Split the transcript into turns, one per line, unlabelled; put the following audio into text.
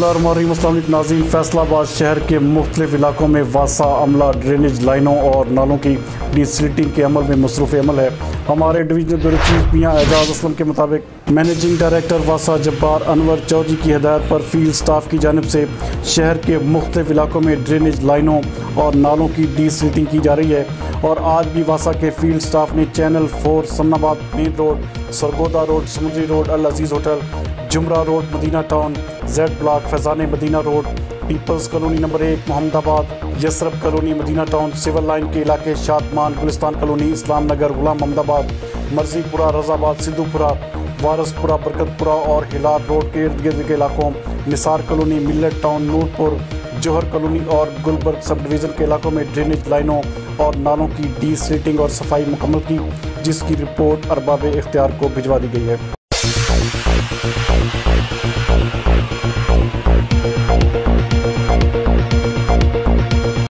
बिस्मिल्लाहिर्रहमानिर्रहीम। नाज़रीन, फैसलाबाद शहर के मुख्तलिफ इलाकों में वासा अमला ड्रेनेज लाइनों और नालों की डिसिल्टिंग के अमल में मसरूफ़ अमल है। हमारे डिवीजनल ब्यूरो चीफ मियाँ एजाज असलम के मुताबिक मैनेजिंग डायरेक्टर वासा जब्बार अनवर चौधरी की हिदायत पर फील्ड स्टाफ की जानिब से शहर के मुख्तलिफ इलाकों में ड्रेनेज लाइनों और नालों की डिसिल्टिंग की जा रही है। और आज भी वासा के फील्ड स्टाफ ने channel 4, Sannabad main road, Sargodha road, Samundri road, Al Aziz hotel, Jhumra road, Madina town, Z block, Faizan Madina road, people's colony number 1, Muhammadabad, Yasrab colony, Madina town, civil line के इलाके, शादमान, गुलिस्तान कॉलोनी, इस्लाम नगर, गुलाम मोहम्मदाबाद, मर्जीपुरा, रजाबाद, सिद्धूपुरा, वारसपुरा, बरकतपुरा और हिलार रोड के इर्द गिर्द के इलाकों, Nisar colony, Millat town, Noorpur, Jauhar colony और गुलबर्ग सब डिवीज़न के इलाकों में ड्रेनेज लाइनों और नालों की डिसिल्टिंग और सफाई मुकम्मल की, जिसकी रिपोर्ट अरबाब इख्तियार को भिजवा दी गई है।